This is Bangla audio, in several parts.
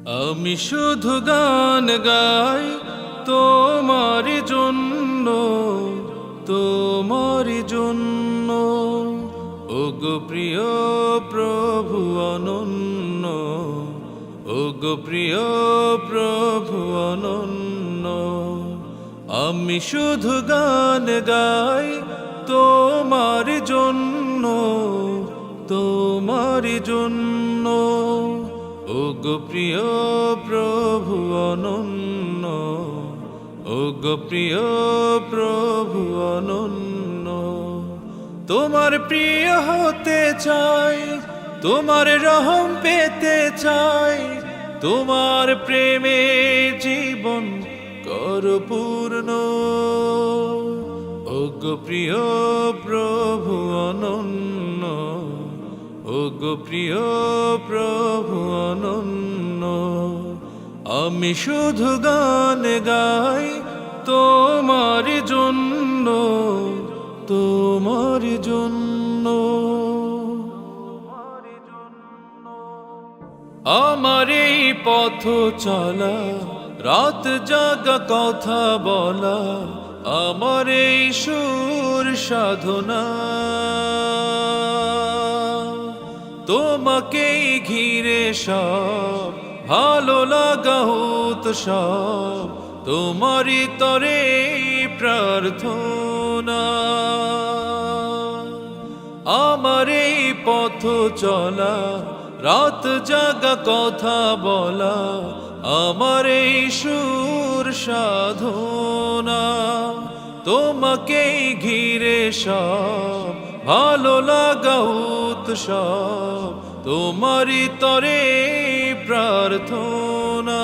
আমি শুধু গান গাই তোমার জন্য, তোমার জন্য। ওগো প্রিয় প্রভু অনন্য, ওগো প্রিয় প্রভু অনন্য। আমি শুধু গান গাই তোমার জন্য, তোমার জন্য। ওগো প্রিয় প্রভু অনন্য, ওগো প্রিয় প্রভু অনন্য। তোমার প্রিয় হতে চাই, তোমার রহম পেতে চাই, তোমার প্রেমে জীবন কর পূর্ণ। ওগো প্রিয় প্রভু অনন্য, ওগো প্রিয় প্রভু অনন্য। আমি শুধু গান গাই তোমার জন্য, তোমার জন্য। আমার এই পথ চলা, রাত জাগা কথা বলা, আমার এই সুর সাধনা, তোমাকেই ঘিরে সব ভালো লাগা উৎসব, তোমারই তরে প্রার্থনা। আমার এই পথ চলা, রাত জাগা কথা বলা, আমার এই সুর সাধনা, তোমাকেই ঘিরে সব ভালো লাগা উৎসব, তোমারই তরে প্রার্থনা।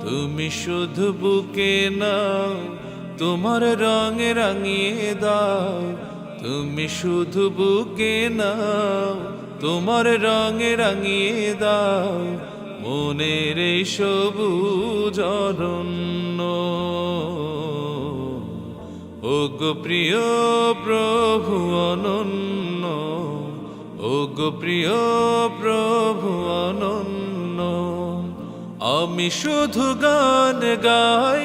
তুমি শুধু বুকে নাও, তোমার রঙে রাঙিয়ে দাও। তুমি শুধু বুকে নাও, তোমার রঙে রাঙিয়ে দাও মনের এই সবুজ অরণ্য। ওগো প্রিয় প্রভু অনন্য, ওগো প্রিয় প্রভু অনন্য। আমি শুধু গান গাই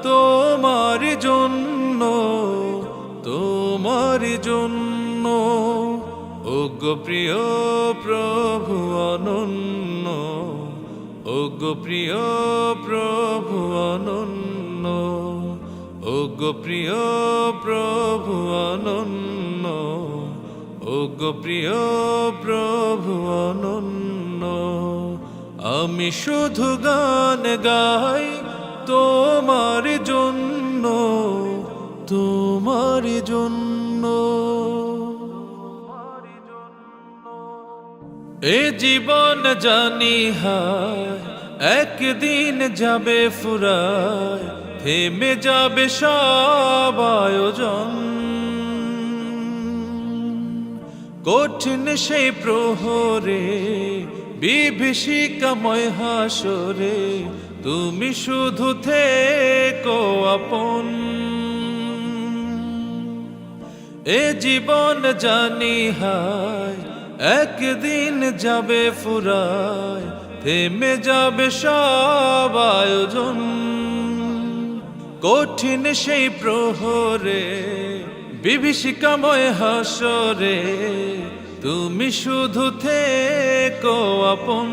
তোমার জন্য, তোমার জন্য। ওগো প্রিয় প্রভু অনন্য, ওগো প্রিয় প্রভু অনন্য, ওগো প্রিয় প্রভু অনন্য, ওগো প্রিয় প্রভু অনন্য। আমি শুধু গান গাই তোমার জন্য, তোমার জন্য। এ জীবন জানি হায় একদিন যাবে ফুরায়, থেমে যাবে সব আয়োজন। কঠিন সেই প্রহরে, বিভীষিকাময় হাসরে, তুমি শুধু থেকো আপন। এ জীবন জানি হায় একদিন যাবে ফুরায়, থেমে যাবে সব আয়োজন। কঠিন সেই প্রহরে, বিভীষিকাময় হাসরে, তুমি শুধু থেকো আপন।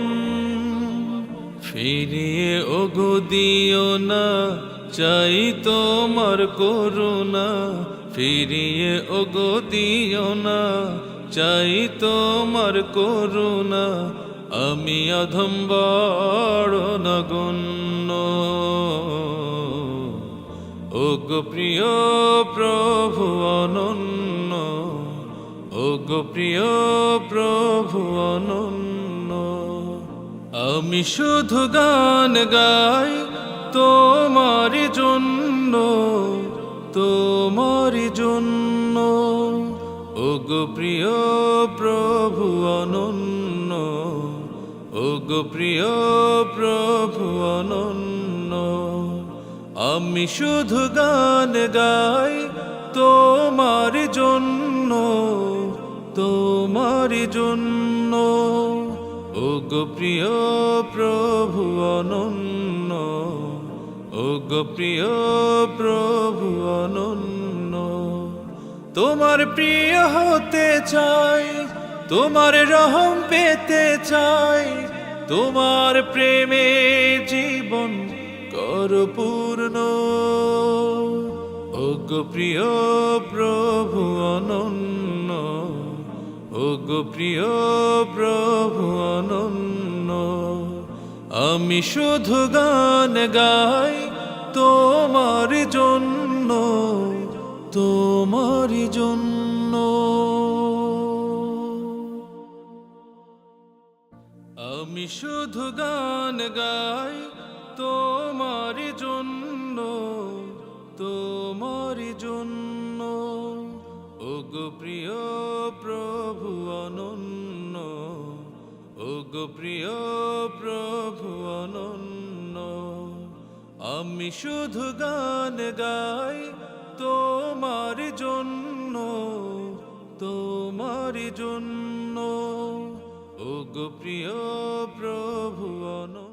ফিরিয়ে ওগো দিও না, চাই তোমার করুণা। ফিরিয়ে ওগো দিও না, চাই তোমার করুণা। আমি অধম বড় নগণ্য। ওগো প্রিয় প্রভু অনন্য, ওগো প্রিয় প্রভু অনন্য। আমি শুধু গান গাই তোমার জন্য, তোমার জন্য। ওগো প্রিয় প্রভু অনন্য, ওগো প্রিয় প্রভু অনন্য। আমি শুধু গান গাই তোমার জন্য, তোমার জন্য। ওগো প্রিয় প্রভু অনন্য, ওগো প্রিয় প্রভু অনন্য। তোমার প্রিয় হতে চাই, তোমার রহম পেতে চাই, তোমার প্রেমে জীবন কর পূর্ণ। ওগো প্রিয় প্রভু অনন্য, ওগো প্রিয় প্রভু অনন্য। আমি শুধু গান গাই তোমার জন্য, তোমার জন্য। আমি শুধু গান গাই তোমার জন্য, তোমার জন্য। ওগো প্রিয় প্রভু অনন্য, ওগো প্রিয় প্রভু অনন্য। আমি শুধু গান গাই তোমার জন্য, তোমার জন্য। ওগো প্রিয় প্রভু অনন্য।